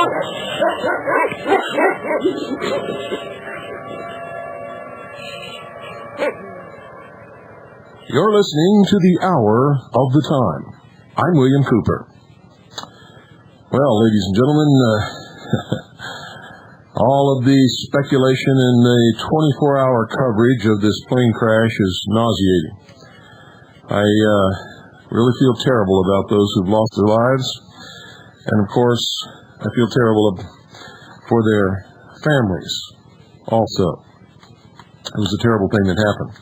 You're listening to the Hour of the Time. I'm William Cooper. Well, ladies and gentlemen, all of the speculation in the 24-hour coverage of this plane crash is nauseating. I really feel terrible about those who've lost their lives, and of course, I feel terrible for their families also. It was a terrible thing that happened.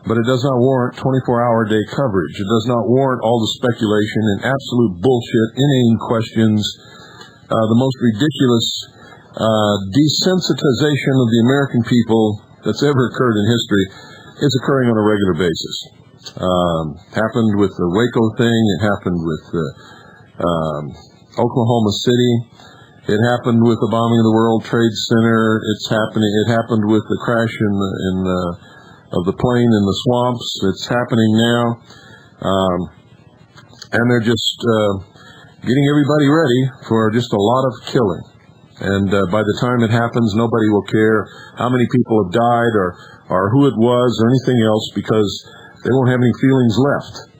But it does not warrant 24-hour day coverage. It does not warrant all the speculation and absolute bullshit, inane questions, the most ridiculous desensitization of the American people that's ever occurred in history is occurring on a regular basis. Happened with the Waco thing. It happened with Oklahoma City. It happened with the bombing of the World Trade Center. It happened with the crash of the plane in the swamps. It's happening now. And they're just getting everybody ready for just a lot of killing. And by the time it happens, nobody will care how many people have died or who it was or anything else, because they won't have any feelings left.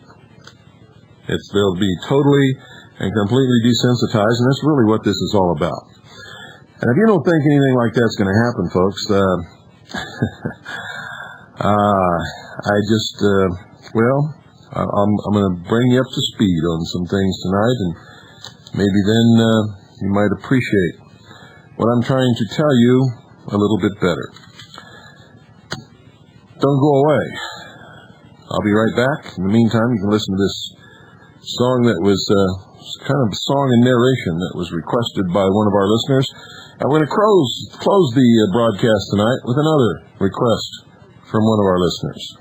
They'll be totally and completely desensitized, and that's really what this is all about. And if you don't think anything like that's going to happen, folks, I'm going to bring you up to speed on some things tonight, and maybe then you might appreciate what I'm trying to tell you a little bit better. Don't go away. I'll be right back. In the meantime, you can listen to this song that was kind of a song and narration that was requested by one of our listeners. And we're going to close the broadcast tonight with another request from one of our listeners.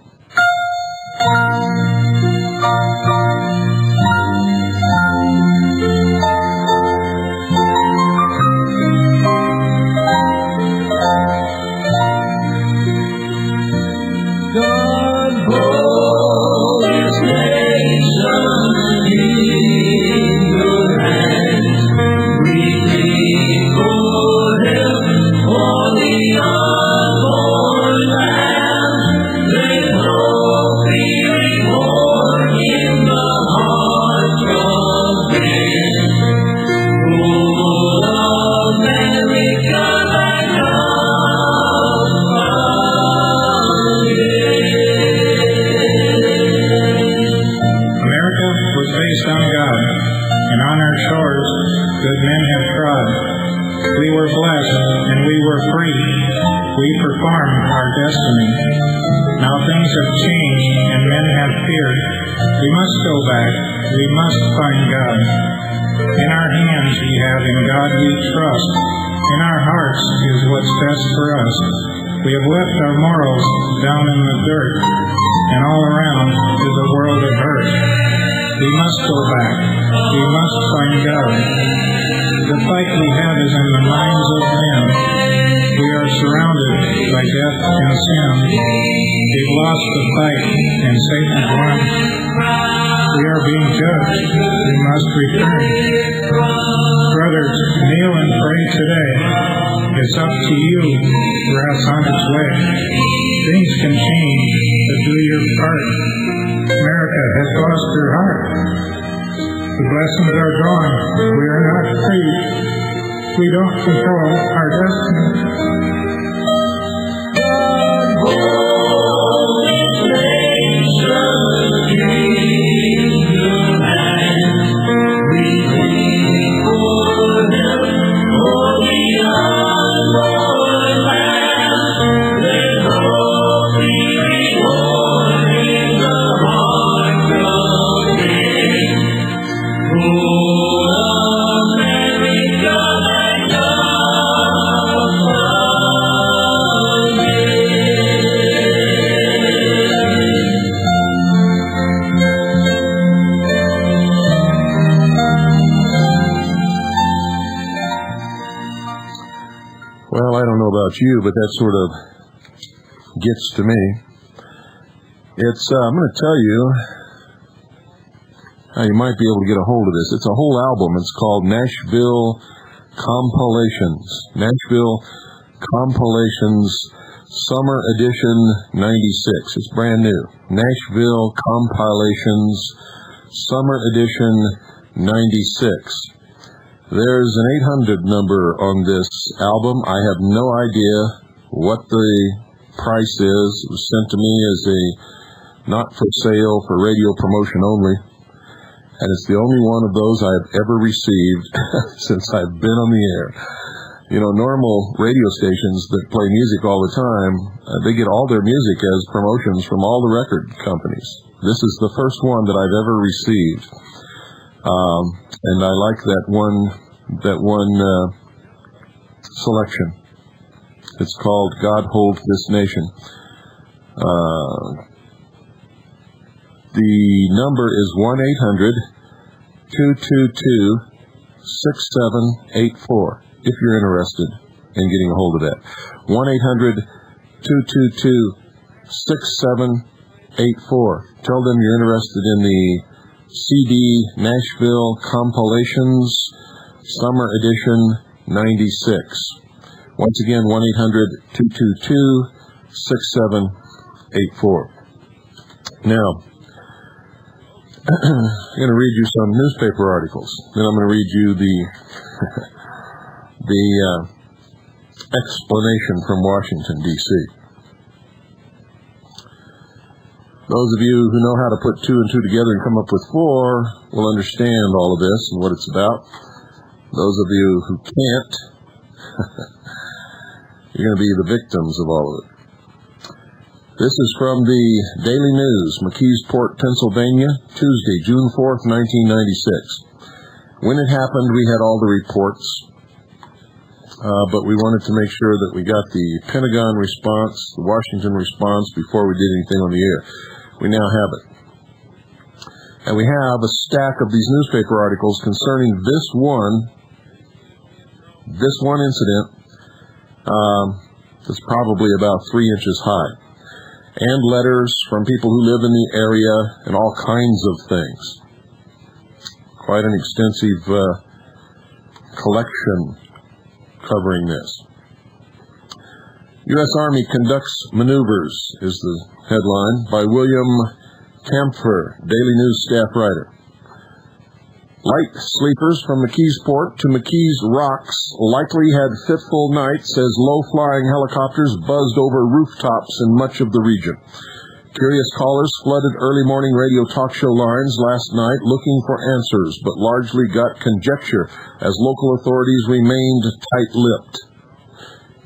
God hold His nation in your hands. We plead for help for the unborn land. Let hope be reborn in the heart of men. Oh, America, thy love America was based on God, and on our shores good men have trod. We were blessed, and we were free. We performed our destiny. Now things have changed, and men have feared. We must go back. We must find God. In our hands we have, in God we trust. In our hearts is what's best for us. We have left our morals down in the dirt, and all around is a world of hurt. We must go back. We must find God. The fight we have is in the minds of men. We are surrounded by death and sin. We've lost the fight, and Satan's won. We are being judged. We must return. Brothers, kneel and pray today. It's up to you. Wrath's on its way. Things can change, but do your part. America has lost her heart. The blessings are gone. We are not free. We don't control our destiny. God hold His nation in your hands. We plead for help for the unborn land. Let hope be reborn in the heart of men. Oh, America, thy love Well, I don't know about you, but that sort of gets to me. I'm going to tell you how you might be able to get a hold of this. It's a whole album. It's called Nashville Compilations. Nashville Compilations Summer Edition 96. It's brand new. Nashville Compilations Summer Edition 96. There's an 800 number on this album. I have no idea what the price is. It was sent to me as a not for sale, for radio promotion only. And it's the only one of those I've ever received since I've been on the air. You know, normal radio stations that play music all the time, they get all their music as promotions from all the record companies. This is the first one that I've ever received. And I like that one selection. It's called God Hold This Nation. The number is 1-800-222-6784, if you're interested in getting a hold of that. 1-800-222-6784. Tell them you're interested in the CD Nashville Compilations Summer Edition 96. Once again, 1-800-222-6784. Now, I'm going to read you some newspaper articles. Then I'm going to read you the explanation from Washington, D.C. Those of you who know how to put two and two together and come up with four will understand all of this and what it's about. Those of you who can't, you're going to be the victims of all of it. This is from the Daily News, McKeesport, Pennsylvania, Tuesday, June 4th, 1996. When it happened, we had all the reports, but we wanted to make sure that we got the Pentagon response, the Washington response, before we did anything on the air. We now have it. And we have a stack of these newspaper articles concerning this one incident that's probably about 3 inches high. And letters from people who live in the area and all kinds of things. Quite an extensive collection covering this. U.S. Army conducts maneuvers is the headline by William Camphor, Daily News staff writer. Light sleepers from McKeesport to McKees Rocks likely had fitful nights as low-flying helicopters buzzed over rooftops in much of the region. Curious callers flooded early morning radio talk show lines last night looking for answers, but largely got conjecture as local authorities remained tight-lipped.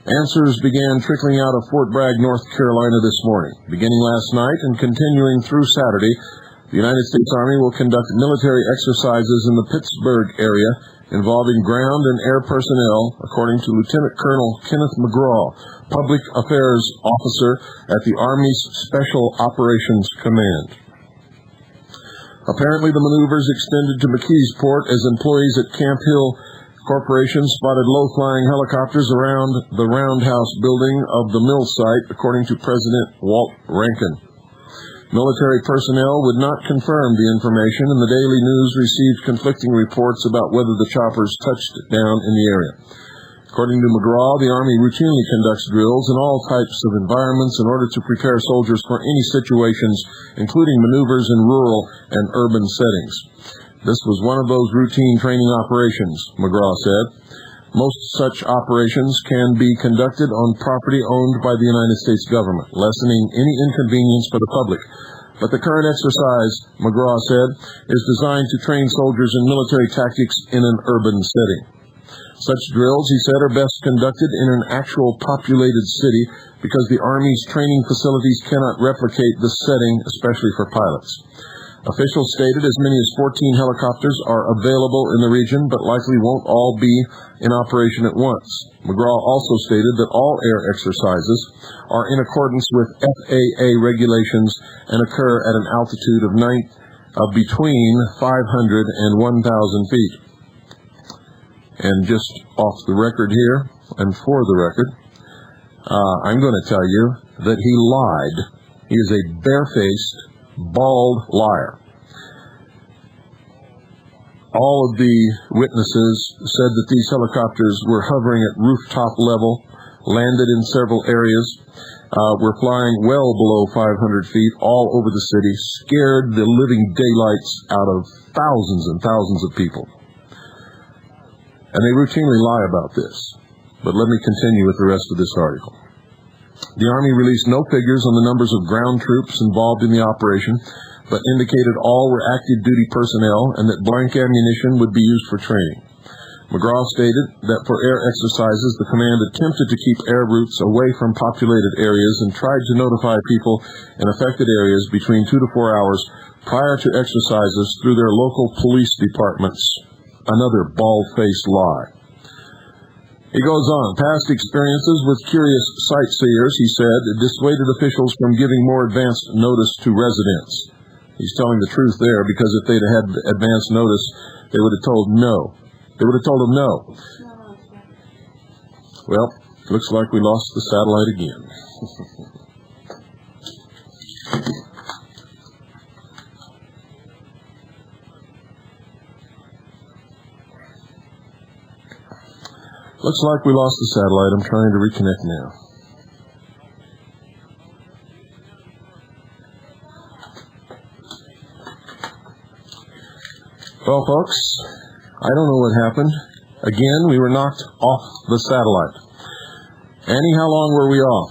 Answers began trickling out of Fort Bragg, North Carolina this morning. Beginning last night and continuing through Saturday, the United States Army will conduct military exercises in the Pittsburgh area involving ground and air personnel, according to Lieutenant Colonel Kenneth McGraw, Public Affairs Officer at the Army's Special Operations Command. Apparently, the maneuvers extended to McKeesport as employees at Camp Hill Corporation spotted low-flying helicopters around the roundhouse building of the mill site, according to President Walt Rankin. Military personnel would not confirm the information, and the Daily News received conflicting reports about whether the choppers touched down in the area. According to McGraw, the Army routinely conducts drills in all types of environments in order to prepare soldiers for any situations, including maneuvers in rural and urban settings. This was one of those routine training operations, McGraw said. Most such operations can be conducted on property owned by the United States government, lessening any inconvenience for the public. But the current exercise, McGraw said, is designed to train soldiers in military tactics in an urban setting. Such drills, he said, are best conducted in an actual populated city because the Army's training facilities cannot replicate the setting, especially for pilots. Officials stated as many as 14 helicopters are available in the region, but likely won't all be in operation at once. McGraw also stated that all air exercises are in accordance with FAA regulations and occur at an altitude of between 500 and 1,000 feet. And just off the record here, and for the record, I'm going to tell you that he lied. He is a barefaced, bald liar. All of the witnesses said that these helicopters were hovering at rooftop level, landed in several areas, were flying well below 500 feet all over the city, scared the living daylights out of thousands and thousands of people. And they routinely lie about this. But let me continue with the rest of this article. The Army released no figures on the numbers of ground troops involved in the operation, but indicated all were active duty personnel and that blank ammunition would be used for training. McGraw stated that for air exercises, the command attempted to keep air routes away from populated areas and tried to notify people in affected areas between 2 to 4 hours prior to exercises through their local police departments. Another bald-faced lie. He goes on, past experiences with curious sightseers, he said, dissuaded officials from giving more advanced notice to residents. He's telling the truth there, because if they'd had advanced notice, they would have told no. They would have told him no. Well, looks like we lost the satellite again. Looks like we lost the satellite. I'm trying to reconnect now. Well, folks, I don't know what happened. Again, we were knocked off the satellite. Annie, how long were we off?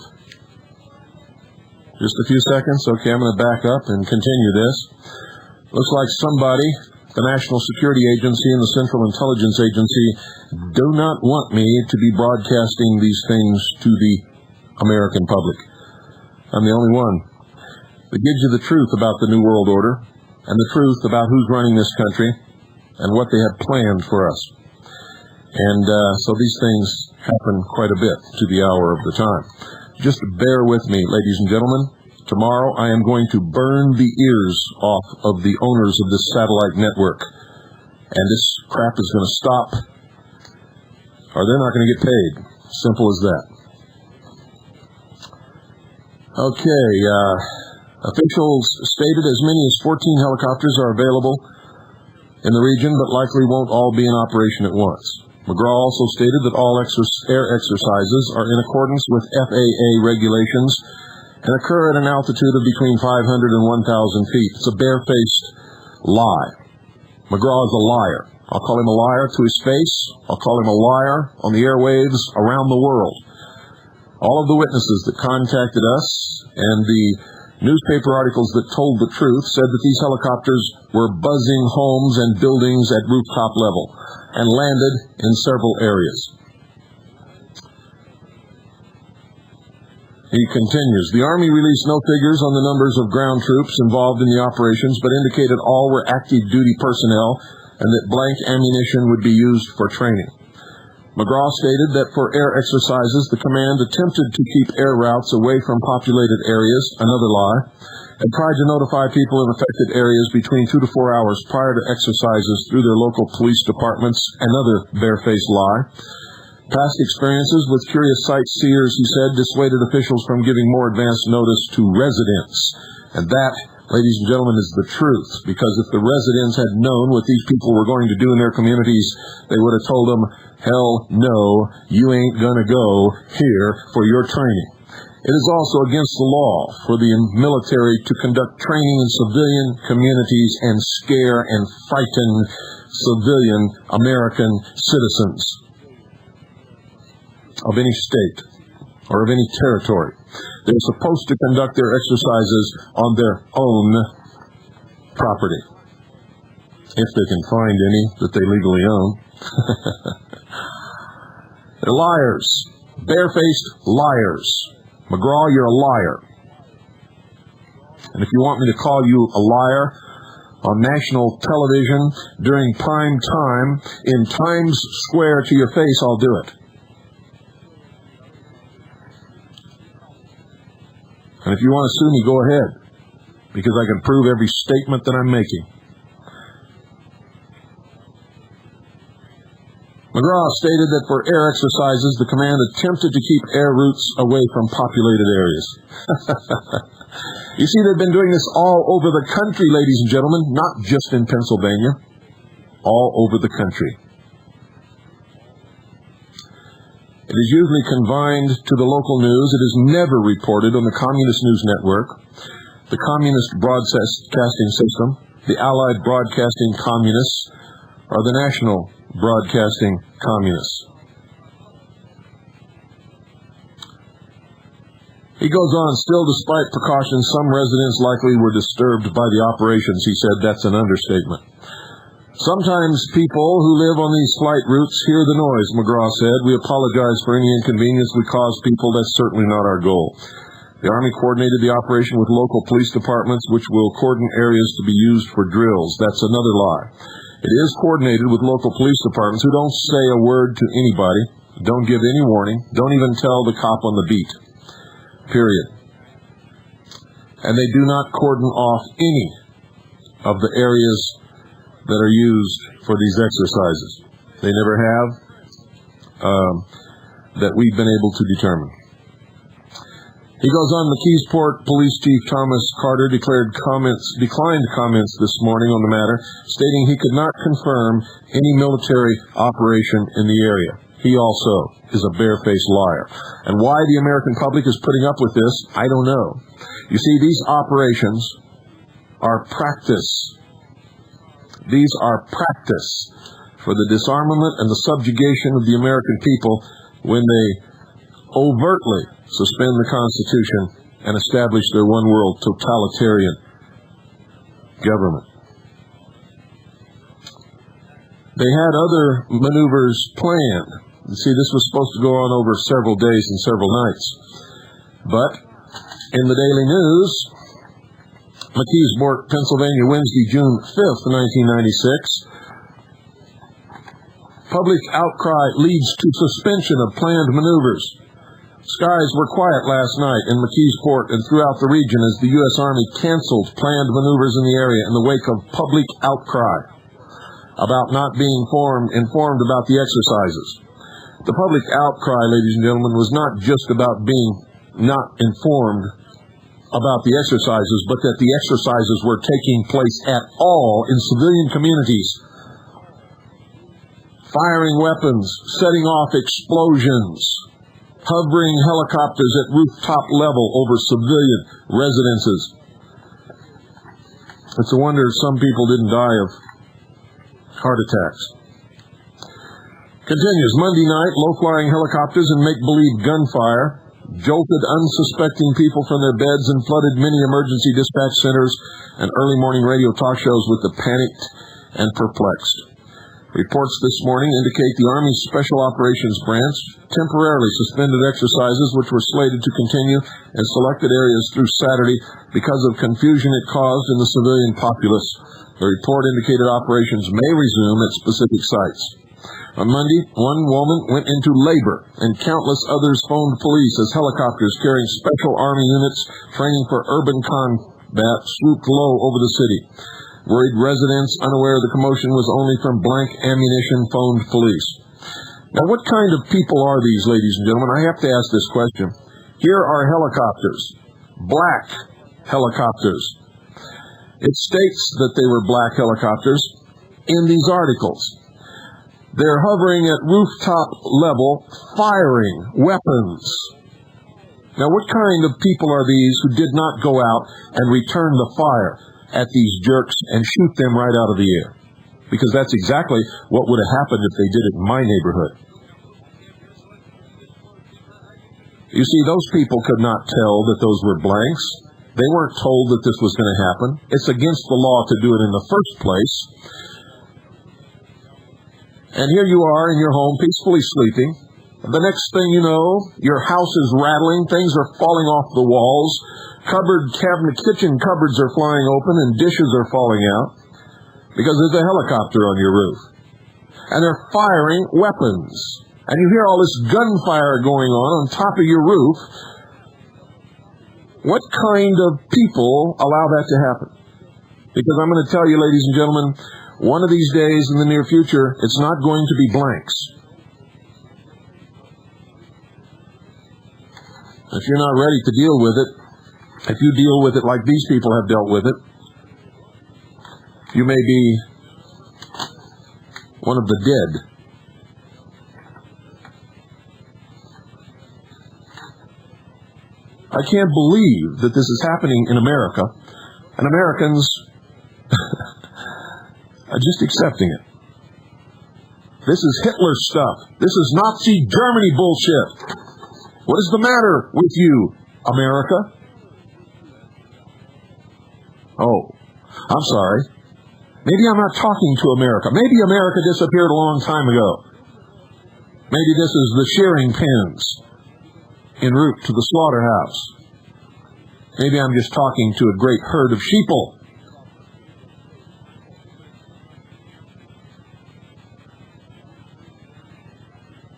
Just a few seconds? Okay, I'm going to back up and continue this. Looks like somebody, the National Security Agency and the Central Intelligence Agency, do not want me to be broadcasting these things to the American public. I'm the only one that gives you the truth about the New World Order and the truth about who's running this country and what they have planned for us. And so these things happen quite a bit to the hour of the time. Just bear with me, ladies and gentlemen. Tomorrow I am going to burn the ears off of the owners of this satellite network. And this crap is going to stop, or they're not going to get paid. Simple as that. Okay, officials stated as many as 14 helicopters are available in the region, but likely won't all be in operation at once. McGraw also stated that all air exercises are in accordance with FAA regulations and occur at an altitude of between 500 and 1,000 feet. It's a barefaced lie. McGraw is a liar. I'll call him a liar to his face. I'll call him a liar on the airwaves around the world. All of the witnesses that contacted us and the newspaper articles that told the truth said that these helicopters were buzzing homes and buildings at rooftop level and landed in several areas. He continues, the Army released no figures on the numbers of ground troops involved in the operations, but indicated all were active duty personnel and that blank ammunition would be used for training. McGraw stated that for air exercises, the command attempted to keep air routes away from populated areas, another lie, and tried to notify people in affected areas between 2 to 4 hours prior to exercises through their local police departments, another barefaced lie. Past experiences with curious sightseers, he said, dissuaded officials from giving more advanced notice to residents. And that, ladies and gentlemen, is the truth, because if the residents had known what these people were going to do in their communities, they would have told them, hell no, you ain't gonna go here for your training. It is also against the law for the military to conduct training in civilian communities and scare and frighten civilian American citizens of any state or of any territory. They're supposed to conduct their exercises on their own property, if they can find any that they legally own. They're liars, barefaced liars. McGraw, you're a liar. And if you want me to call you a liar on national television during prime time in Times Square to your face, I'll do it. And if you want to sue me, go ahead, because I can prove every statement that I'm making. McGraw stated that for air exercises, the command attempted to keep air routes away from populated areas. You see, they've been doing this all over the country, ladies and gentlemen, not just in Pennsylvania. all over the country. It is usually confined to the local news. It is never reported on the Communist News Network, the Communist Broadcasting System, the Allied Broadcasting Communists, or the National Broadcasting Communists. He goes on, still despite precautions, some residents likely were disturbed by the operations. He said that's an understatement. Sometimes people who live on these flight routes hear the noise, McGraw said. We apologize for any inconvenience we cause people. That's certainly not our goal. The Army coordinated the operation with local police departments, which will cordon areas to be used for drills. That's another lie. It is coordinated with local police departments who don't say a word to anybody, don't give any warning, don't even tell the cop on the beat. Period. And they do not cordon off any of the areas that are used for these exercises. They never have, that we've been able to determine. He goes on, McKeesport Police Chief Thomas Carter declined comments this morning on the matter, stating he could not confirm any military operation in the area. He also is a barefaced liar. And why the American public is putting up with this, I don't know. You see, these operations are practice. These are practice for the disarmament and the subjugation of the American people when they overtly suspend the Constitution and establish their one-world totalitarian government. They had other maneuvers planned. You see, this was supposed to go on over several days and several nights. But in the Daily News, McKeesport, Pennsylvania, Wednesday, June 5th, 1996. Public outcry leads to suspension of planned maneuvers. Skies were quiet last night in McKeesport and throughout the region as the U.S. Army canceled planned maneuvers in the area in the wake of public outcry about not being informed about the exercises. The public outcry, ladies and gentlemen, was not just about being not informed about the exercises, but that the exercises were taking place at all in civilian communities. Firing weapons, setting off explosions, hovering helicopters at rooftop level over civilian residences. It's a wonder some people didn't die of heart attacks. Continues, Monday night, low-flying helicopters and make-believe gunfire jolted unsuspecting people from their beds and flooded many emergency dispatch centers and early morning radio talk shows with the panicked and perplexed. Reports this morning indicate the Army's Special Operations Branch temporarily suspended exercises which were slated to continue in selected areas through Saturday because of confusion it caused in the civilian populace. The report indicated operations may resume at specific sites. On Monday, one woman went into labor, and countless others phoned police as helicopters carrying Special Army units training for urban combat swooped low over the city. Worried residents, unaware the commotion was only from blank ammunition, phoned police. Now, what kind of people are these, ladies and gentlemen? I have to ask this question. Here are helicopters, black helicopters. It states that they were black helicopters in these articles. They're hovering at rooftop level, firing weapons. Now, what kind of people are these who did not go out and return the fire at these jerks and shoot them right out of the air? Because that's exactly what would have happened if they did it in my neighborhood. You see, those people could not tell that those were blanks. They weren't told that this was going to happen. It's against the law to do it in the first place. And here you are in your home, peacefully sleeping. The next thing you know, your house is rattling, things are falling off the walls, kitchen cupboards are flying open, and dishes are falling out because there's a helicopter on your roof. And they're firing weapons. And you hear all this gunfire going on top of your roof. What kind of people allow that to happen? Because I'm going to tell you, ladies and gentlemen, one of these days in the near future, it's not going to be blanks. If you're not ready to deal with it, if you deal with it like these people have dealt with it, you may be one of the dead. I can't believe that this is happening in America, and Americans are just accepting it. This is Hitler stuff. This is Nazi Germany bullshit. What is the matter with you, America? Oh, I'm sorry. Maybe I'm not talking to America. Maybe America disappeared a long time ago. Maybe this is the shearing pens en route to the slaughterhouse. Maybe I'm just talking to a great herd of sheeple.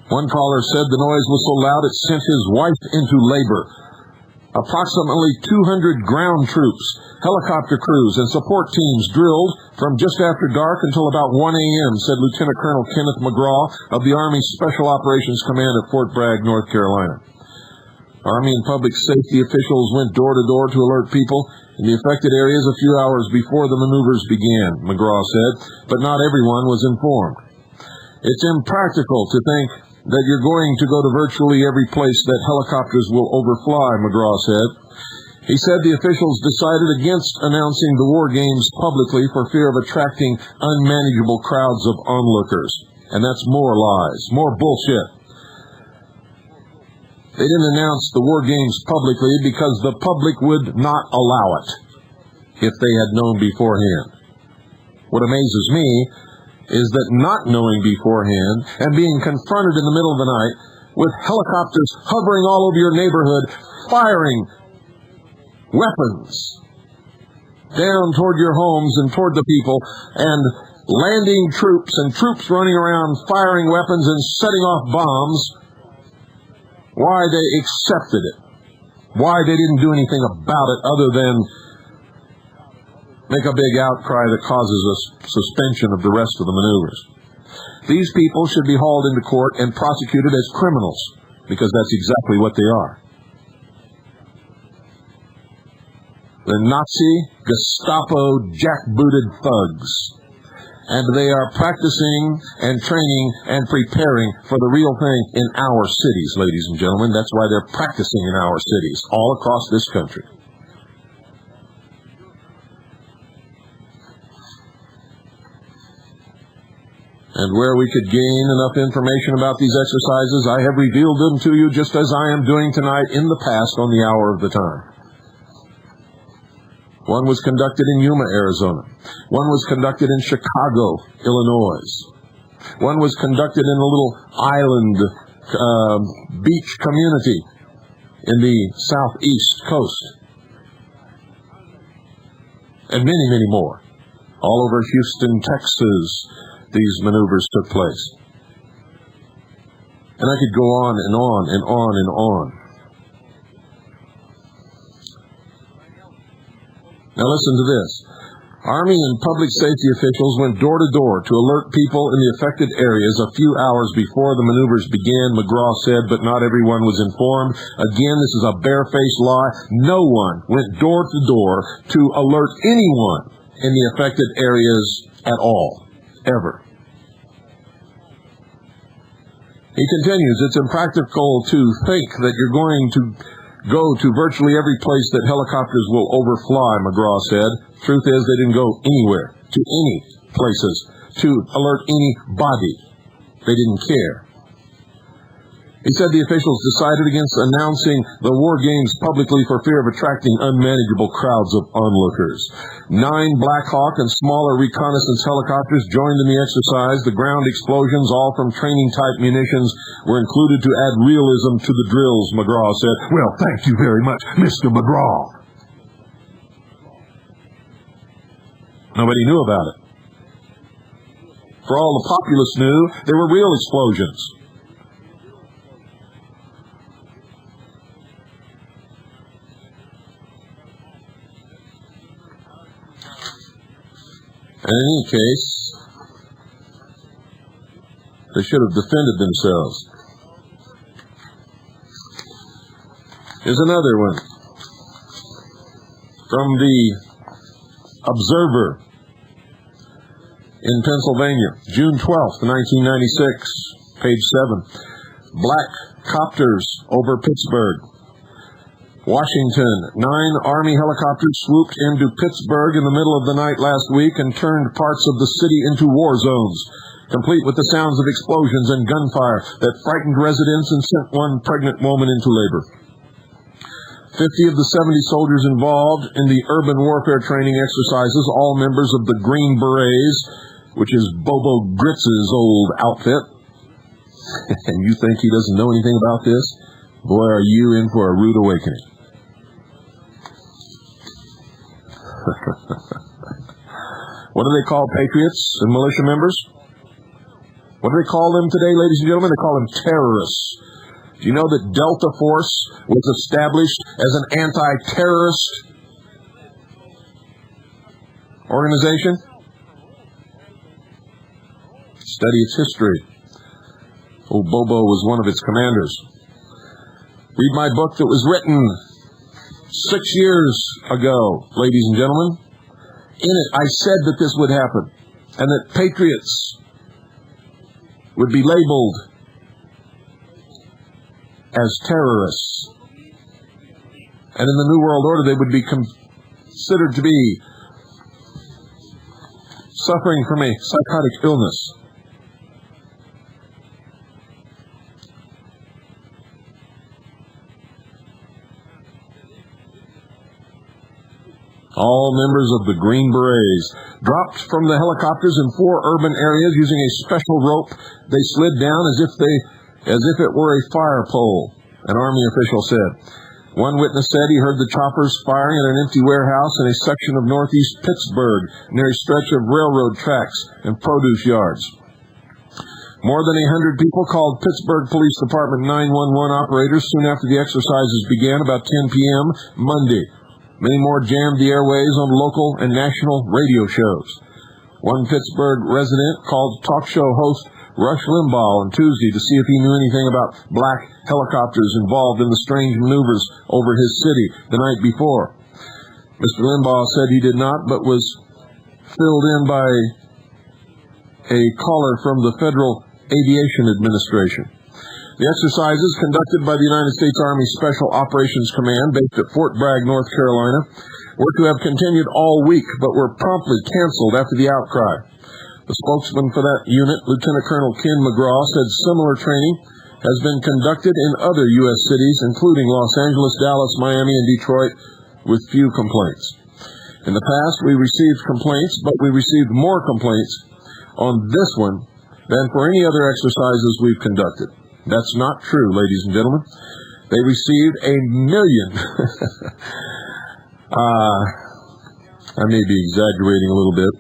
One caller said the noise was so loud it sent his wife into labor. Approximately 200 ground troops, helicopter crews, and support teams drilled from just after dark until about 1 a.m., said Lieutenant Colonel Kenneth McGraw of the Army Special Operations Command at Fort Bragg, North Carolina. Army and public safety officials went door to door to alert people in the affected areas a few hours before the maneuvers began, McGraw said, but not everyone was informed. It's impractical to think that you're going to go to virtually every place that helicopters will overfly, McGraw said. He said the officials decided against announcing the war games publicly for fear of attracting unmanageable crowds of onlookers. And that's more lies, more bullshit. They didn't announce the war games publicly because the public would not allow it if they had known beforehand. What amazes me is that not knowing beforehand and being confronted in the middle of the night with helicopters hovering all over your neighborhood, firing weapons down toward your homes and toward the people, and landing troops and troops running around firing weapons and setting off bombs, why they accepted it, why they didn't do anything about it other than make a big outcry that causes a suspension of the rest of the maneuvers. These people should be hauled into court and prosecuted as criminals, because that's exactly what they are. They're Nazi, Gestapo, jackbooted thugs. And they are practicing and training and preparing for the real thing in our cities, ladies and gentlemen. That's why they're practicing in our cities, all across this country. And where we could gain enough information about these exercises, I have revealed them to you just as I am doing tonight in the past on the hour of the time. One was conducted in Yuma, Arizona. One was conducted in Chicago, Illinois. One was conducted in a little island beach community in the southeast coast. And many, many more. All over Houston, Texas, these maneuvers took place. And I could go on and on and on and on. Now listen to this. Army and public safety officials went door to door to alert people in the affected areas a few hours before the maneuvers began, McGraw said, but not everyone was informed. Again, this is a barefaced lie. No one went door to door to alert anyone in the affected areas at all, ever. He continues, it's impractical to think that you're going to go to virtually every place that helicopters will overfly, McGraw said. Truth is, they didn't go anywhere, to any places, to alert anybody. They didn't care. He said the officials decided against announcing the war games publicly for fear of attracting unmanageable crowds of onlookers. 9 Black Hawk and smaller reconnaissance helicopters joined in the exercise. The ground explosions, all from training-type munitions, were included to add realism to the drills, McGraw said. Well, thank you very much, Mr. McGraw. Nobody knew about it. For all the populace knew, they were real explosions. And in any case, they should have defended themselves. Here's another one from the Observer. In Pennsylvania, June 12th, 1996, page 7. Black copters over Pittsburgh. Washington, 9 Army helicopters swooped into Pittsburgh in the middle of the night last week and turned parts of the city into war zones, complete with the sounds of explosions and gunfire that frightened residents and sent one pregnant woman into labor. 50 of the 70 soldiers involved in the urban warfare training exercises, all members of the Green Berets, which is Bobo Gritz's old outfit. And you think he doesn't know anything about this? Boy, are you in for a rude awakening. What do they call patriots and militia members? What do they call them today, ladies and gentlemen? They call them terrorists. Do you know that Delta Force was established as an anti-terrorist organization? Study its history. Old Bobo was one of its commanders. Read my book that was written 6 years ago, ladies and gentlemen. In it, I said that this would happen, and that patriots would be labeled as terrorists. And in the New World Order, they would be considered to be suffering from a psychotic illness. All members of the Green Berets dropped from the helicopters in 4 urban areas using a special rope. They slid down as if it were a fire pole, an Army official said. One witness said he heard the choppers firing at an empty warehouse in a section of northeast Pittsburgh near a stretch of railroad tracks and produce yards. More than 100 people called Pittsburgh Police Department 911 operators soon after the exercises began about 10 p.m. Monday. Many more jammed the airways on local and national radio shows. One Pittsburgh resident called talk show host Rush Limbaugh on Tuesday to see if he knew anything about black helicopters involved in the strange maneuvers over his city the night before. Mr. Limbaugh said he did not, but was filled in by a caller from the Federal Aviation Administration. The exercises, conducted by the United States Army Special Operations Command, based at Fort Bragg, North Carolina, were to have continued all week, but were promptly canceled after the outcry. The spokesman for that unit, Lieutenant Colonel Ken McGraw, said similar training has been conducted in other U.S. cities, including Los Angeles, Dallas, Miami, and Detroit, with few complaints. In the past, we received complaints, but we received more complaints on this one than for any other exercises we've conducted. That's not true, ladies and gentlemen. They received 1 million. I may be exaggerating a little bit.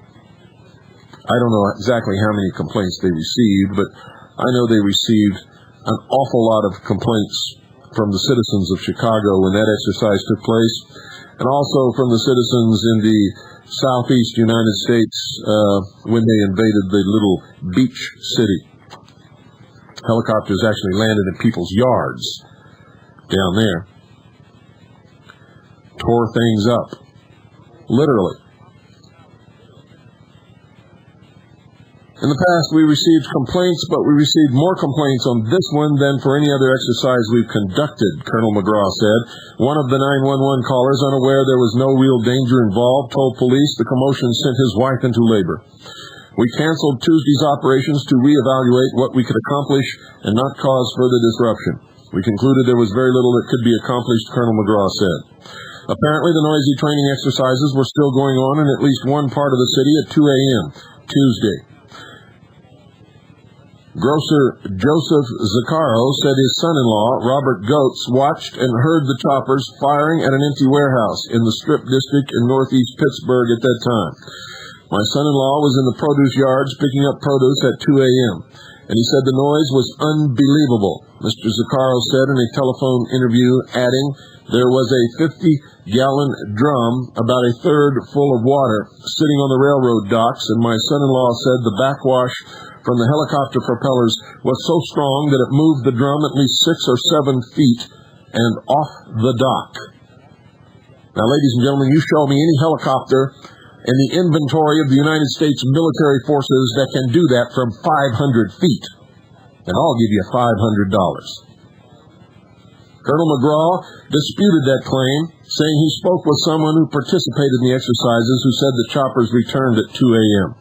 I don't know exactly how many complaints they received, but I know they received an awful lot of complaints from the citizens of Chicago when that exercise took place, and also from the citizens in the southeast United States when they invaded the little beach city. Helicopters actually landed in people's yards down there. Tore things up. Literally. In the past, we received complaints, but we received more complaints on this one than for any other exercise we've conducted, Colonel McGraw said. One of the 911 callers, unaware there was no real danger involved, told police the commotion sent his wife into labor. We canceled Tuesday's operations to reevaluate what we could accomplish and not cause further disruption. We concluded there was very little that could be accomplished, Colonel McGraw said. Apparently, the noisy training exercises were still going on in at least one part of the city at 2 a.m. Tuesday. Grocer Joseph Zaccaro said his son-in-law, Robert Goetz, watched and heard the choppers firing at an empty warehouse in the Strip District in northeast Pittsburgh at that time. My son-in-law was in the produce yards picking up produce at 2 a.m., and he said the noise was unbelievable. Mr. Zaccaro said in a telephone interview, adding, there was a 50-gallon drum, about a third full of water, sitting on the railroad docks, and my son-in-law said the backwash from the helicopter propellers was so strong that it moved the drum at least 6 or 7 feet and off the dock. Now, ladies and gentlemen, you show me any helicopter in the inventory of the United States military forces that can do that from 500 feet. And I'll give you $500. Colonel McGraw disputed that claim, saying he spoke with someone who participated in the exercises who said the choppers returned at 2 a.m.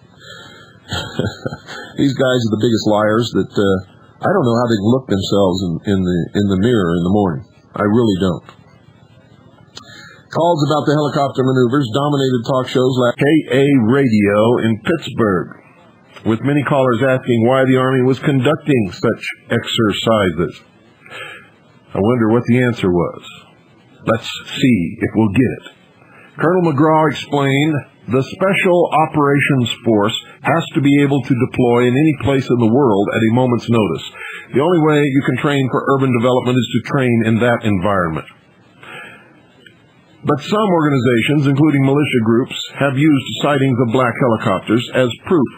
These guys are the biggest liars that I don't know how they can look themselves in the mirror in the morning. I really don't. Calls about the helicopter maneuvers dominated talk shows like KA Radio in Pittsburgh, with many callers asking why the Army was conducting such exercises. I wonder what the answer was. Let's see if we'll get it. Colonel McGraw explained, the Special Operations Force has to be able to deploy in any place in the world at a moment's notice. The only way you can train for urban development is to train in that environment. But some organizations, including militia groups, have used sightings of black helicopters as proof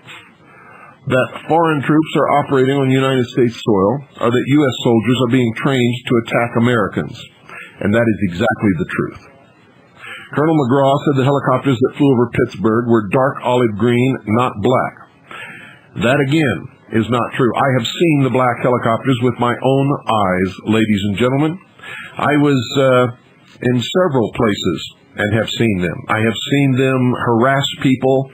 that foreign troops are operating on United States soil, or that U.S. soldiers are being trained to attack Americans. And that is exactly the truth. Colonel McGraw said the helicopters that flew over Pittsburgh were dark olive green, not black. That, again, is not true. I have seen the black helicopters with my own eyes, ladies and gentlemen. I was in several places and have seen them. I have seen them harass people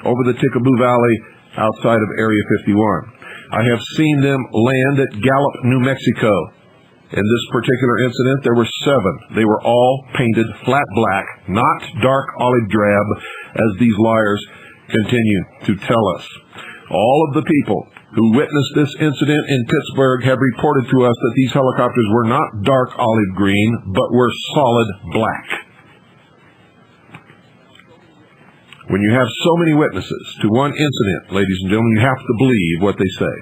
over the Tickaboo Valley outside of Area 51. I have seen them land at Gallup, New Mexico. In this particular incident, there were 7. They were all painted flat black, not dark olive drab, as these liars continue to tell us. All of the people who witnessed this incident in Pittsburgh have reported to us that these helicopters were not dark olive green, but were solid black. When you have so many witnesses to one incident, ladies and gentlemen, you have to believe what they say,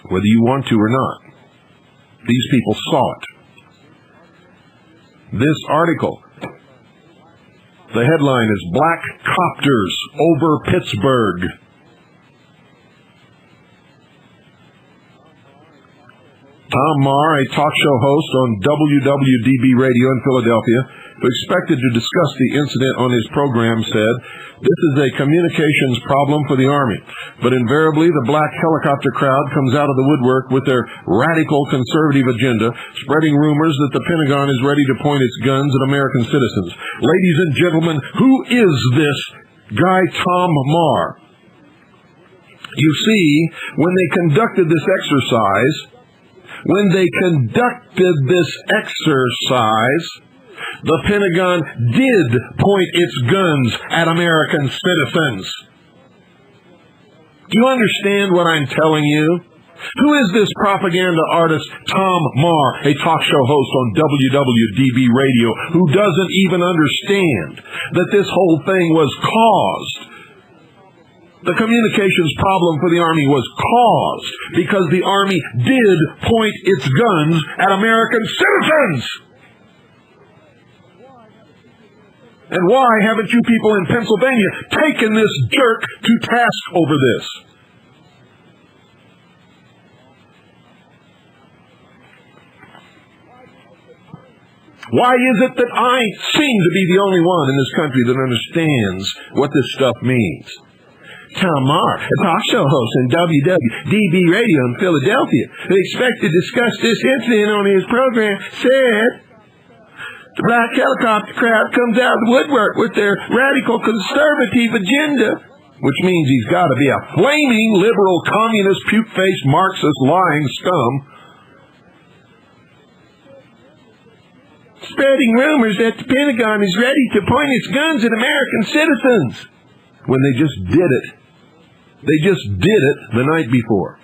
whether you want to or not. These people saw it. This article, the headline is Black Copters Over Pittsburgh. Tom Maher, a talk show host on WWDB Radio in Philadelphia, who expected to discuss the incident on his program, said, "This is a communications problem for the Army, but invariably the black helicopter crowd comes out of the woodwork with their radical conservative agenda, spreading rumors that the Pentagon is ready to point its guns at American citizens." Ladies and gentlemen, who is this guy Tom Maher? You see, when they conducted this exercise, the Pentagon did point its guns at American citizens. Do you understand what I'm telling you? Who is this propaganda artist, Tom Maher, a talk show host on WWDB Radio, who doesn't even understand that this whole thing was caused? The communications problem for the Army was caused because the Army did point its guns at American citizens. And why haven't you people in Pennsylvania taken this jerk to task over this? Why is it that I seem to be the only one in this country that understands what this stuff means? Tom Maher, a talk show host on WWDB Radio in Philadelphia, who expected to discuss this incident on his program, said, the black helicopter crowd comes out of the woodwork with their radical conservative agenda, which means he's got to be a flaming liberal, communist, puke-faced, Marxist, lying scum, spreading rumors that the Pentagon is ready to point its guns at American citizens, when they just did it. They just did it the night before.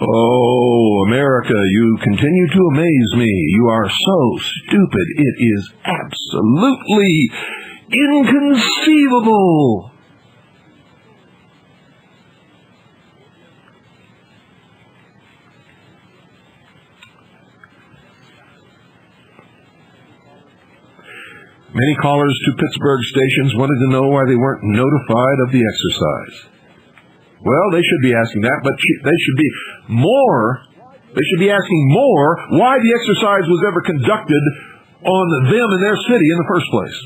Oh, America, you continue to amaze me. You are so stupid. It is absolutely inconceivable. Many callers to Pittsburgh stations wanted to know why they weren't notified of the exercise. Well, they should be asking that, but they should be more They should be asking more why the exercise was ever conducted on them in their city in the first place.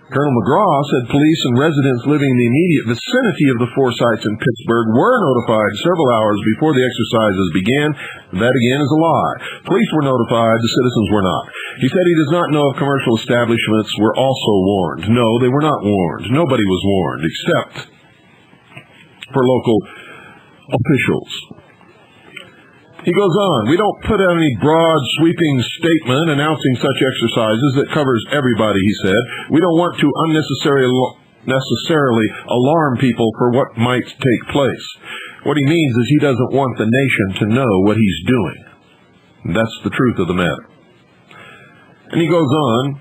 Colonel McGraw said police and residents living in the immediate vicinity of the four sites in Pittsburgh were notified several hours before the exercises began. That again is a lie. Police were notified, the citizens were not. He said he does not know if commercial establishments were also warned. No, they were not warned. Nobody was warned except for local officials. He goes on, we don't put out any broad, sweeping statement announcing such exercises that covers everybody, he said. We don't want to unnecessarily alarm people for what might take place. What he means is he doesn't want the nation to know what he's doing. And that's the truth of the matter. And he goes on,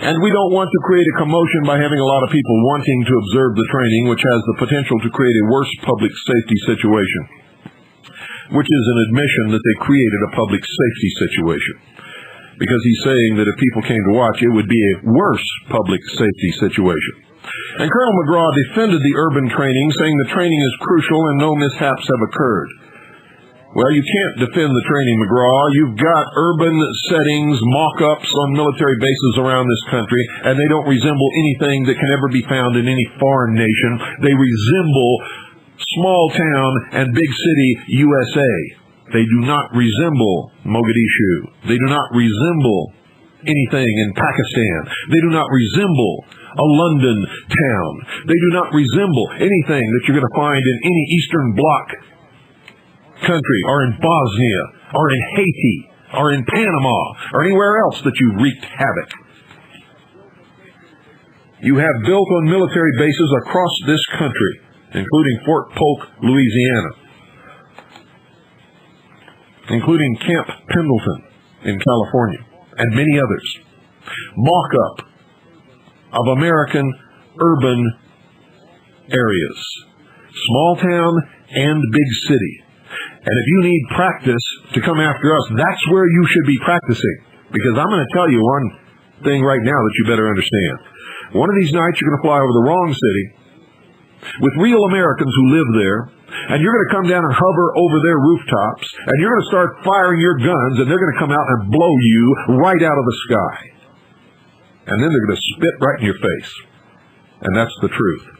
and we don't want to create a commotion by having a lot of people wanting to observe the training, which has the potential to create a worse public safety situation. Which is an admission that they created a public safety situation. Because he's saying that if people came to watch, it would be a worse public safety situation. And Colonel McGraw defended the urban training, saying the training is crucial and no mishaps have occurred. Well, you can't defend the training, McGraw. You've got urban settings, mock-ups on military bases around this country, and they don't resemble anything that can ever be found in any foreign nation. They resemble small town and big city USA. They do not resemble Mogadishu. They do not resemble anything in Pakistan. They do not resemble a London town. They do not resemble anything that you're going to find in any Eastern Bloc country, or in Bosnia, or in Haiti, or in Panama, or anywhere else that you've wreaked havoc. You have built on military bases across this country, including Fort Polk, Louisiana, including Camp Pendleton in California, and many others. Mock-up of American urban areas, small town and big city. And if you need practice to come after us, that's where you should be practicing. Because I'm going to tell you one thing right now that you better understand. One of these nights you're going to fly over the wrong city with real Americans who live there, and you're going to come down and hover over their rooftops, and you're going to start firing your guns, and they're going to come out and blow you right out of the sky. And then they're going to spit right in your face. And that's the truth.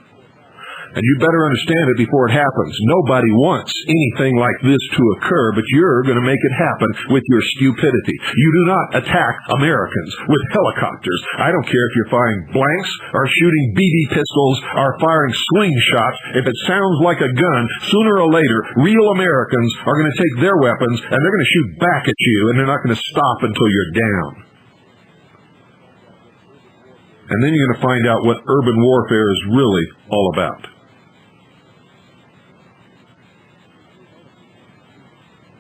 And you better understand it before it happens. Nobody wants anything like this to occur, but you're going to make it happen with your stupidity. You do not attack Americans with helicopters. I don't care if you're firing blanks or shooting BB pistols or firing slingshots. If it sounds like a gun, sooner or later, real Americans are going to take their weapons and they're going to shoot back at you, and they're not going to stop until you're down. And then you're going to find out what urban warfare is really all about.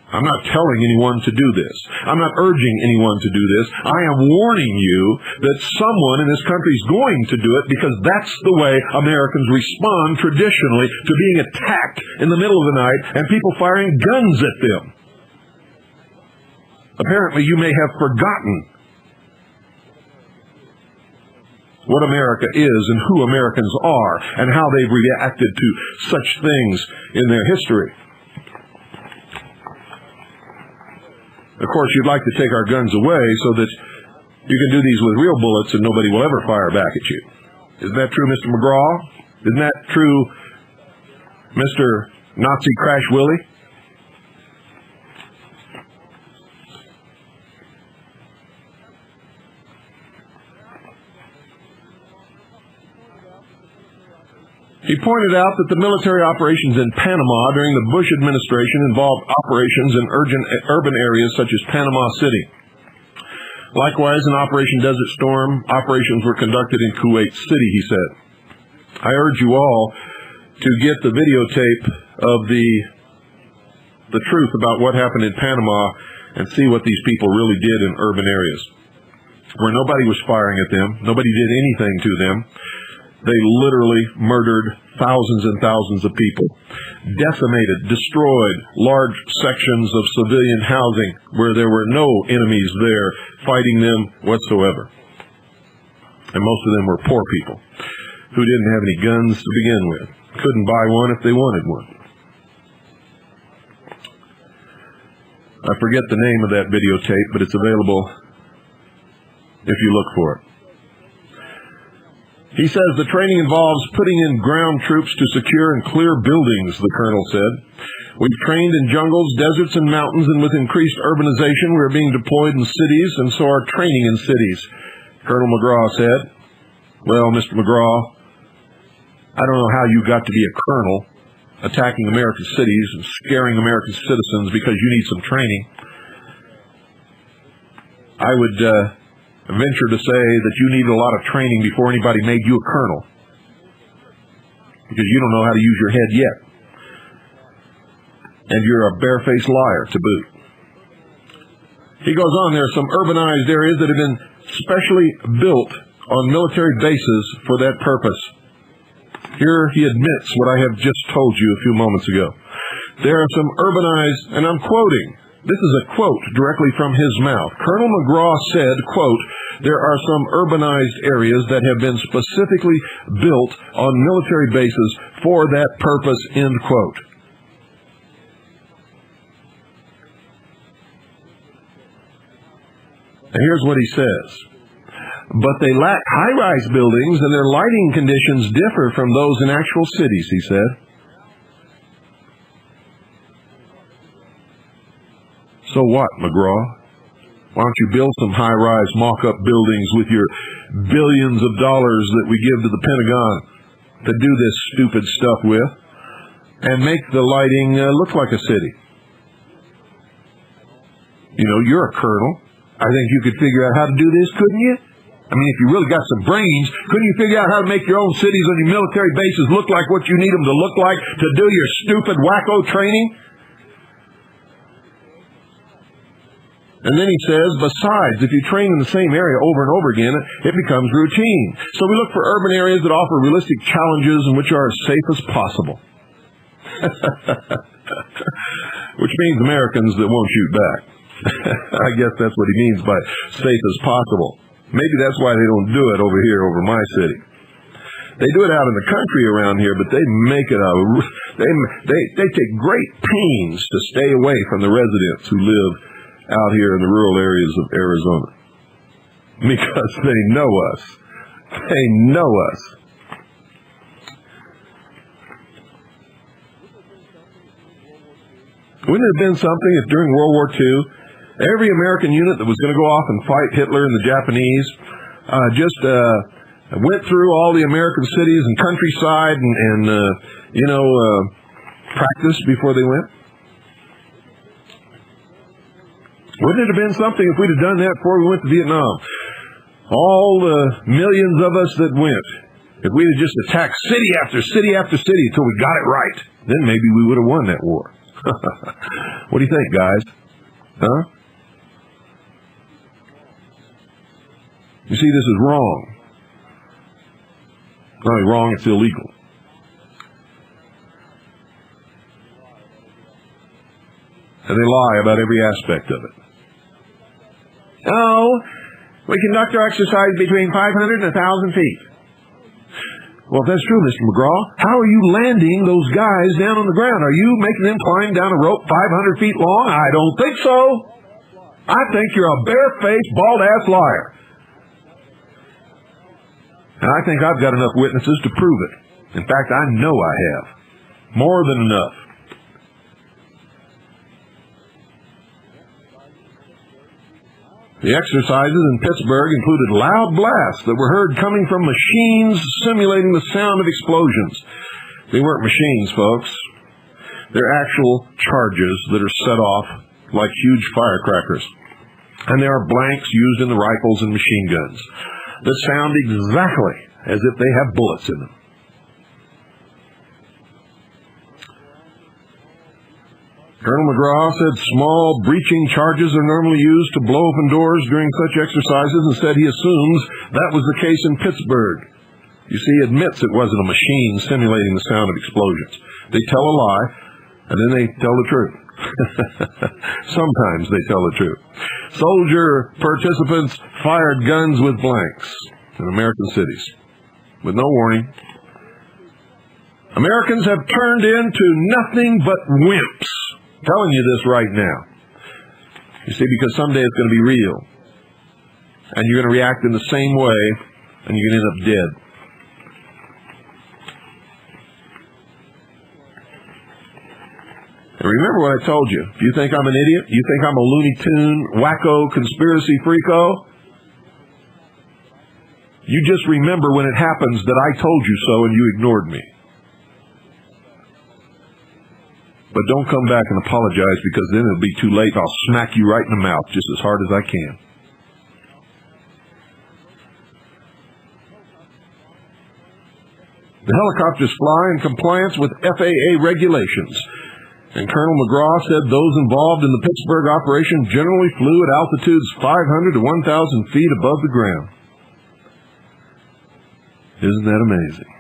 I'm not telling anyone to do this. I'm not urging anyone to do this. I am warning you that someone in this country is going to do it, because that's the way Americans respond traditionally to being attacked in the middle of the night and people firing guns at them. Apparently you may have forgotten what America is and who Americans are and how they've reacted to such things in their history. Of course, you'd like to take our guns away so that you can do these with real bullets and nobody will ever fire back at you. Isn't that true, Mr. McGraw? Isn't that true, Mr. Nazi Crash Willie? He pointed out that the military operations in Panama during the Bush administration involved operations in urban areas such as Panama City. Likewise, in Operation Desert Storm, operations were conducted in Kuwait City, he said. I urge you all to get the videotape of the truth about what happened in Panama and see what these people really did in urban areas, where nobody was firing at them, nobody did anything to them. They literally murdered thousands and thousands of people, decimated, destroyed large sections of civilian housing where there were no enemies there fighting them whatsoever. And most of them were poor people who didn't have any guns to begin with, couldn't buy one if they wanted one. I forget the name of that videotape, but it's available if you look for it. He says the training involves putting in ground troops to secure and clear buildings, the colonel said. We've trained in jungles, deserts, and mountains, and with increased urbanization, we're being deployed in cities, and so are training in cities, Colonel McGraw said. Well, Mr. McGraw, I don't know how you got to be a colonel attacking American cities and scaring American citizens because you need some training. I would venture to say that you need a lot of training before anybody made you a colonel, because you don't know how to use your head yet. And you're a barefaced liar to boot. He goes on, there are some urbanized areas that have been specially built on military bases for that purpose. Here he admits what I have just told you a few moments ago. There are some urbanized, and I'm quoting, this is a quote directly from his mouth. Colonel McGraw said, quote, there are some urbanized areas that have been specifically built on military bases for that purpose, end quote. And here's what he says. But they lack high-rise buildings, and their lighting conditions differ from those in actual cities, he said. So what, McGraw? Why don't you build some high-rise mock-up buildings with your billions of dollars that we give to the Pentagon to do this stupid stuff with, and make the lighting look like a city? You know, you're a colonel. I think you could figure out how to do this, couldn't you? I mean, if you really got some brains, couldn't you figure out how to make your own cities on your military bases look like what you need them to look like to do your stupid wacko training? And then he says, besides, if you train in the same area over and over again, it becomes routine. So we look for urban areas that offer realistic challenges and which are as safe as possible. Which means Americans that won't shoot back. I guess that's what he means by safe as possible. Maybe that's why they don't do it over here, over my city. They do it out in the country around here, but they make it they take great pains to stay away from the residents who live out here in the rural areas of Arizona, because they know us. They know us. Wouldn't it have been something if during World War II, every American unit that was going to go off and fight Hitler and the Japanese just went through all the American cities and countryside and practiced before they went? Wouldn't it have been something if we'd have done that before we went to Vietnam? All the millions of us that went, if we'd have just attacked city after city after city until we got it right, then maybe we would have won that war. What do you think, guys? Huh? You see, this is wrong. Not only wrong, it's illegal. And they lie about every aspect of it. Oh, we conduct our exercise between 500 and 1,000 feet. Well, if that's true, Mr. McGraw, how are you landing those guys down on the ground? Are you making them climb down a rope 500 feet long? I don't think so. I think you're a barefaced, bald-ass liar. And I think I've got enough witnesses to prove it. In fact, I know I have. More than enough. The exercises in Pittsburgh included loud blasts that were heard coming from machines simulating the sound of explosions. They weren't machines, folks. They're actual charges that are set off like huge firecrackers. And there are blanks used in the rifles and machine guns that sound exactly as if they have bullets in them. Colonel McGraw said small breaching charges are normally used to blow open doors during such exercises, and said he assumes that was the case in Pittsburgh. You see, he admits it wasn't a machine simulating the sound of explosions. They tell a lie, and then they tell the truth. Sometimes they tell the truth. Soldier participants fired guns with blanks in American cities with no warning. Americans have turned into nothing but wimps. Telling you this right now. You see, because someday it's going to be real. And you're going to react in the same way, and you're going to end up dead. And remember what I told you. If you think I'm an idiot, you think I'm a Looney Tune, wacko, conspiracy freako, you just remember when it happens that I told you so and you ignored me. But don't come back and apologize, because then it'll be too late. I'll smack you right in the mouth just as hard as I can. The helicopters fly in compliance with FAA regulations. And Colonel McGraw said those involved in the Pittsburgh operation generally flew at altitudes 500 to 1,000 feet above the ground. Isn't that amazing?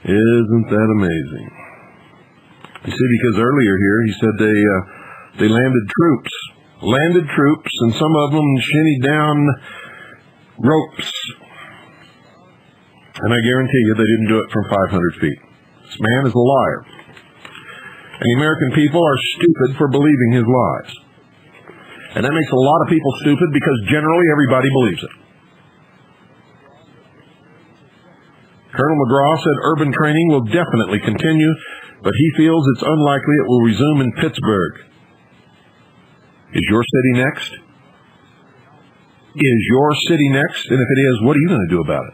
Isn't that amazing? You see, because earlier here he said they landed troops, and some of them shinnied down ropes. And I guarantee you they didn't do it from 500 feet. This man is a liar. And the American people are stupid for believing his lies. And that makes a lot of people stupid, because generally everybody believes it. Colonel McGraw said urban training will definitely continue, but he feels it's unlikely it will resume in Pittsburgh. Is your city next? Is your city next? And if it is, what are you going to do about it?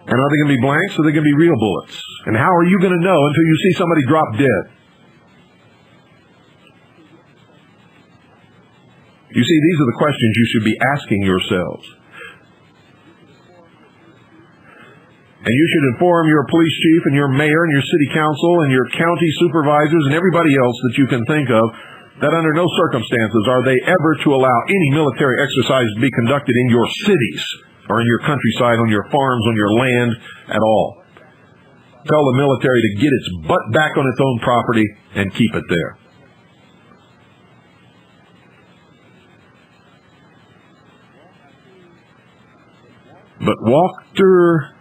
And are they going to be blanks, or are they going to be real bullets? And how are you going to know until you see somebody drop dead? You see, these are the questions you should be asking yourselves. And you should inform your police chief and your mayor and your city council and your county supervisors and everybody else that you can think of that under no circumstances are they ever to allow any military exercise to be conducted in your cities or in your countryside, on your farms, on your land at all. Tell the military to get its butt back on its own property and keep it there. But Walter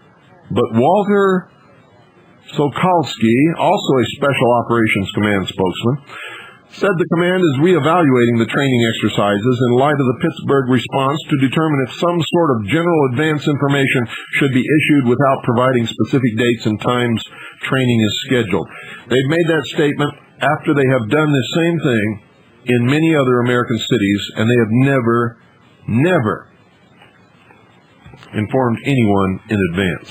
Sokolsky, also a Special Operations Command spokesman, said the command is reevaluating the training exercises in light of the Pittsburgh response to determine if some sort of general advance information should be issued without providing specific dates and times training is scheduled. They've made that statement after they have done the same thing in many other American cities, and they have never informed anyone in advance.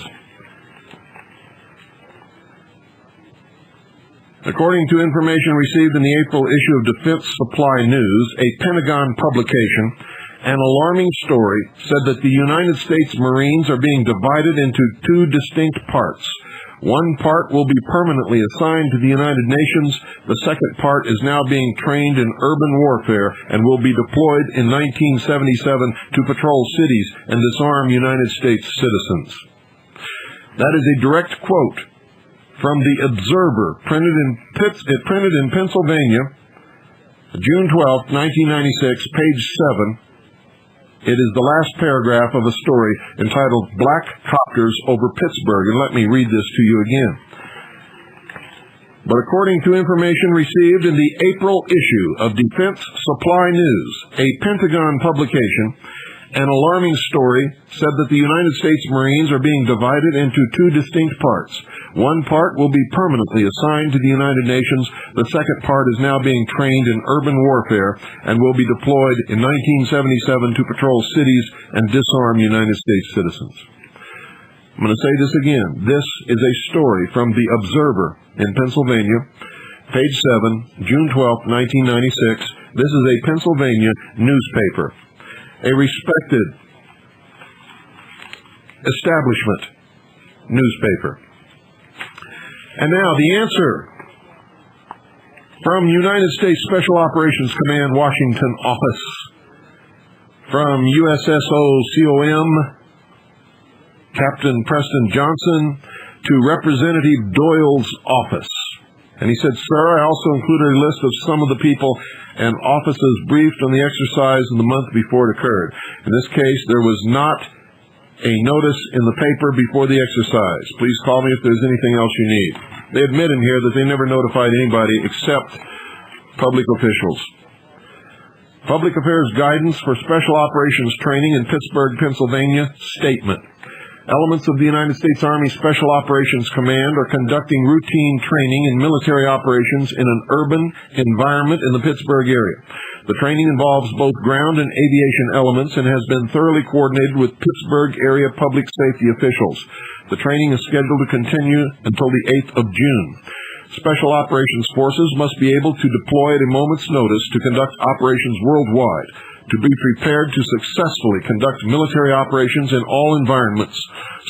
According to information received in the April issue of Defense Supply News, a Pentagon publication, an alarming story said that the United States Marines are being divided into two distinct parts. One part will be permanently assigned to the United Nations. The second part is now being trained in urban warfare and will be deployed in 1977 to patrol cities and disarm United States citizens. That is a direct quote from the Observer, printed in Pennsylvania, June 12, 1996, page 7. It is the last paragraph of a story entitled Black Copters Over Pittsburgh, and let me read this to you again. But according to information received in the April issue of Defense Supply News, a Pentagon publication, an alarming story said that the United States Marines are being divided into two distinct parts. One part will be permanently assigned to the United Nations. The second part is now being trained in urban warfare and will be deployed in 1977 to patrol cities and disarm United States citizens. I'm going to say this again. This is a story from the Observer in Pennsylvania, page 7, June 12, 1996. This is a Pennsylvania newspaper, a respected establishment newspaper. And now the answer from United States Special Operations Command, Washington office, from USSOCOM, Captain Preston Johnson, to Representative Doyle's office. And he said, "Sir, I also included a list of some of the people and offices briefed on the exercise in the month before it occurred. In this case, there was not a notice in the paper before the exercise. Please call me if there's anything else you need." They admit in here that they never notified anybody except public officials. Public Affairs Guidance for Special Operations Training in Pittsburgh, Pennsylvania. Statement. Elements of the United States Army Special Operations Command are conducting routine training in military operations in an urban environment in the Pittsburgh area. The training involves both ground and aviation elements and has been thoroughly coordinated with Pittsburgh area public safety officials. The training is scheduled to continue until the 8th of June. Special Operations Forces must be able to deploy at a moment's notice to conduct operations worldwide. To be prepared to successfully conduct military operations in all environments,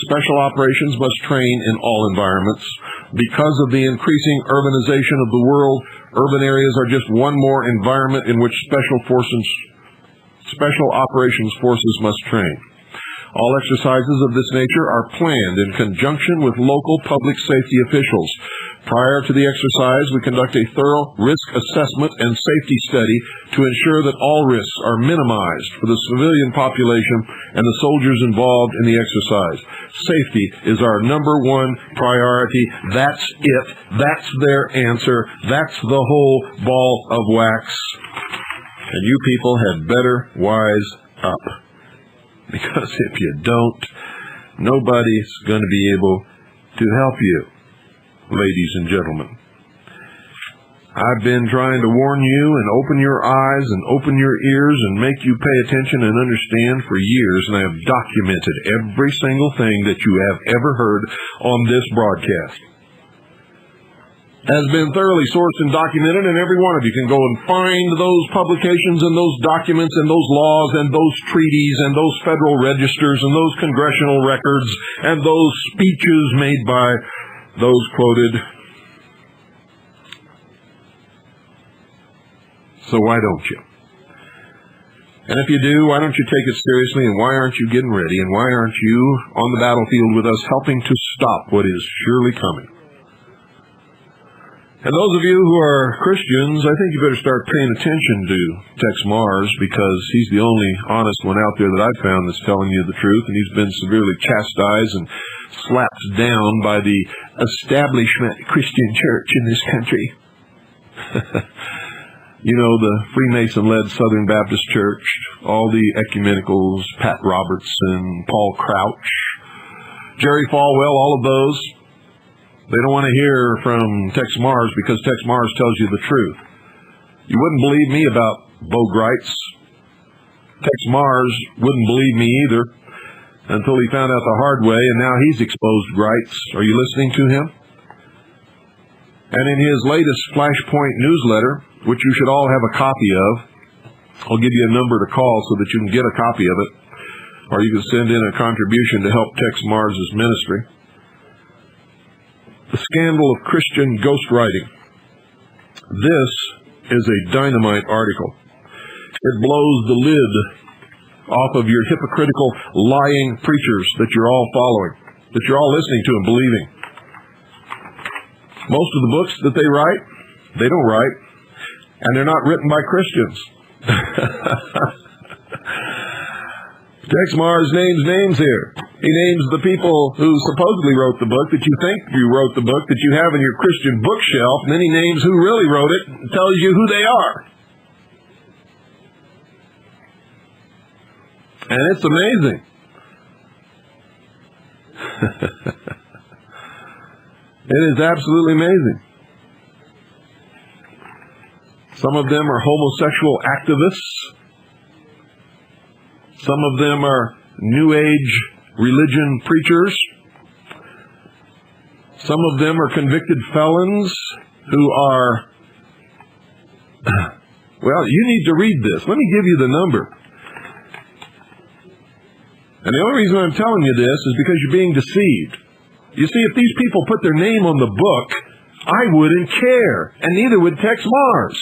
Special Operations must train in all environments. Because of the increasing urbanization of the world, urban areas are just one more environment in which Special Operations Forces must train. All exercises of this nature are planned in conjunction with local public safety officials. Prior to the exercise, we conduct a thorough risk assessment and safety study to ensure that all risks are minimized for the civilian population and the soldiers involved in the exercise. Safety is our number one priority. That's it. That's their answer. That's the whole ball of wax. And you people had better wise up. Because if you don't, nobody's going to be able to help you, ladies and gentlemen. I've been trying to warn you and open your eyes and open your ears and make you pay attention and understand for years, and I have documented every single thing that you have ever heard on this broadcast. Has been thoroughly sourced and documented, and every one of you can go and find those publications and those documents and those laws and those treaties and those federal registers and those congressional records and those speeches made by those quoted. So why don't you? And if you do, why don't you take it seriously, and why aren't you getting ready, and why aren't you on the battlefield with us helping to stop what is surely coming? And those of you who are Christians, I think you better start paying attention to Tex Mars, because he's the only honest one out there that I've found that's telling you the truth, and he's been severely chastised and slapped down by the establishment Christian church in this country. You know, the Freemason-led Southern Baptist Church, all the ecumenicals, Pat Robertson, Paul Crouch, Jerry Falwell, all of those. They don't want to hear from Tex Mars because Tex Mars tells you the truth. You wouldn't believe me about Bo Gritz. Tex Mars wouldn't believe me either until he found out the hard way, and now he's exposed Gritz. Are you listening to him? And in his latest Flashpoint newsletter, which you should all have a copy of, I'll give you a number to call so that you can get a copy of it, or you can send in a contribution to help Tex Mars' ministry. The Scandal of Christian Ghostwriting. This is a dynamite article. It blows the lid off of your hypocritical, lying preachers that you're all following, that you're all listening to and believing. Most of the books that they write, they don't write, and they're not written by Christians. Tex Mars names names here. He names the people who supposedly wrote the book, that you think you wrote the book, that you have in your Christian bookshelf, and then he names who really wrote it and tells you who they are. And it's amazing. It is absolutely amazing. Some of them are homosexual activists. Some of them are New Age religion preachers. Some of them are convicted felons who are... Well, you need to read this. Let me give you the number. And the only reason I'm telling you this is because you're being deceived. You see, if these people put their name on the book, I wouldn't care, and neither would Tex Mars.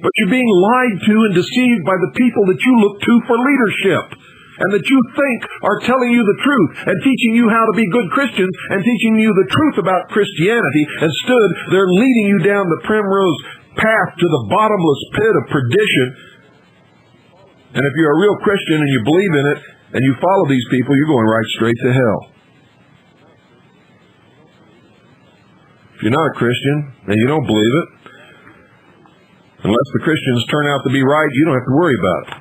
But you're being lied to and deceived by the people that you look to for leadership, and that you think are telling you the truth and teaching you how to be good Christians and teaching you the truth about Christianity. Instead, they're leading you down the primrose path to the bottomless pit of perdition. And if you're a real Christian and you believe in it and you follow these people, you're going right straight to hell. If you're not a Christian and you don't believe it, unless the Christians turn out to be right, you don't have to worry about it.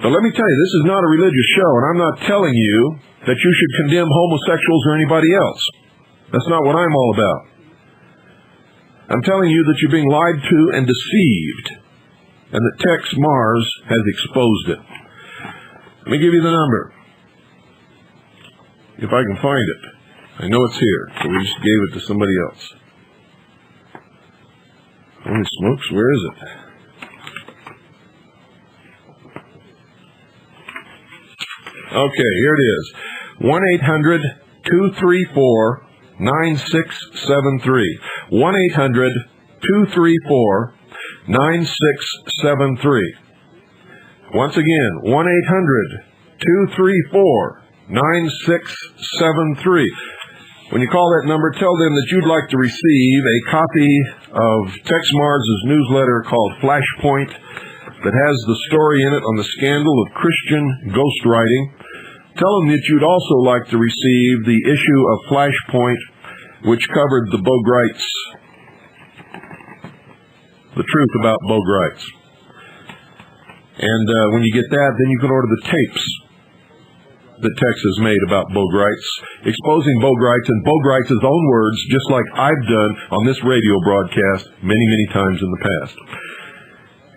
But let me tell you, this is not a religious show, and I'm not telling you that you should condemn homosexuals or anybody else. That's not what I'm all about. I'm telling you that you're being lied to and deceived, and that Tex Mars has exposed it. Let me give you the number, if I can find it. I know it's here, so we just gave it to somebody else. Holy smokes, where is it? Okay, here it is. 1-800-234-9673. 1-800-234-9673. Once again, 1-800-234-9673. When you call that number, tell them that you'd like to receive a copy of Tex Mars' newsletter called Flashpoint that has the story in it on the scandal of Christian ghostwriting. Tell them that you'd also like to receive the issue of Flashpoint which covered the Bo Grites, the truth about Bo Grites. And when you get that, then you can order the tapes that Tex has made about Bo Grites, exposing Bo Grites in Bo Grites' own words, just like I've done on this radio broadcast many, many times in the past.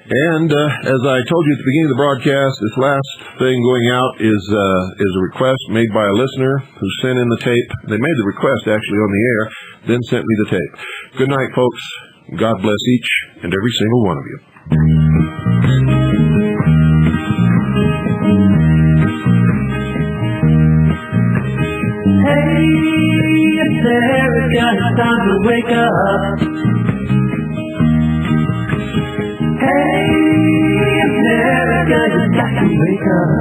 And as I told you at the beginning of the broadcast, this last thing going out is a request made by a listener who sent in the tape. They made the request actually on the air, then sent me the tape. Good night, folks. God bless each and every single one of you. Hey, America, it's time to wake up. Hey, America, you got to wake up.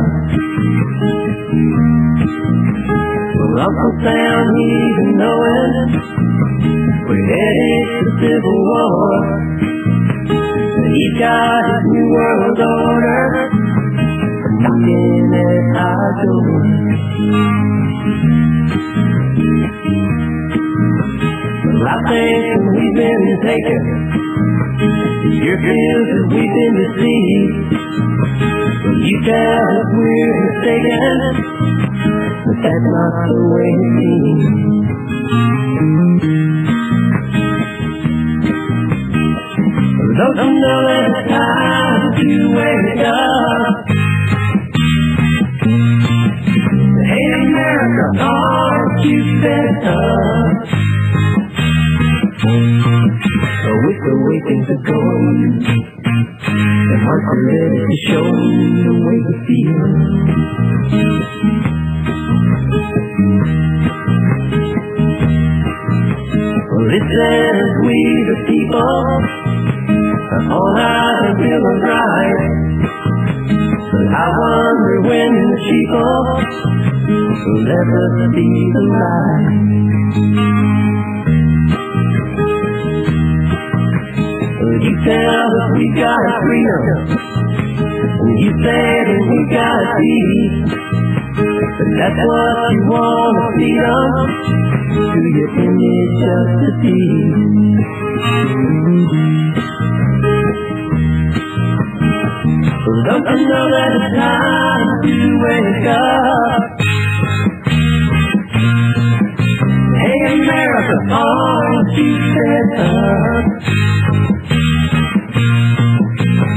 Well, Uncle Sam, he's even knowing we're headed to civil war. He's got his new world order knocking at our door. Well, I think we've been taken. Your fears that we've been deceived. Well, you tell us we're mistaken, but that's not the way it seems. Don't you know that it's time to wake up? Hey America, aren't you fed up? So with the way things are going, the hearts are ready to show the way we feel. Well, listen as we the people on how the bill of rights. But I wonder when the sheeple will let us see the light. You tell us we got freedom, and you say that we got peace, but that's what you want to feed us, to your image of the peace. Well, don't you know that it's time to wake up? Hey America, aren't you fed up?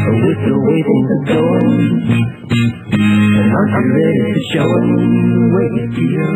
With the way things are going, and aren't you ready to show them the way you feel?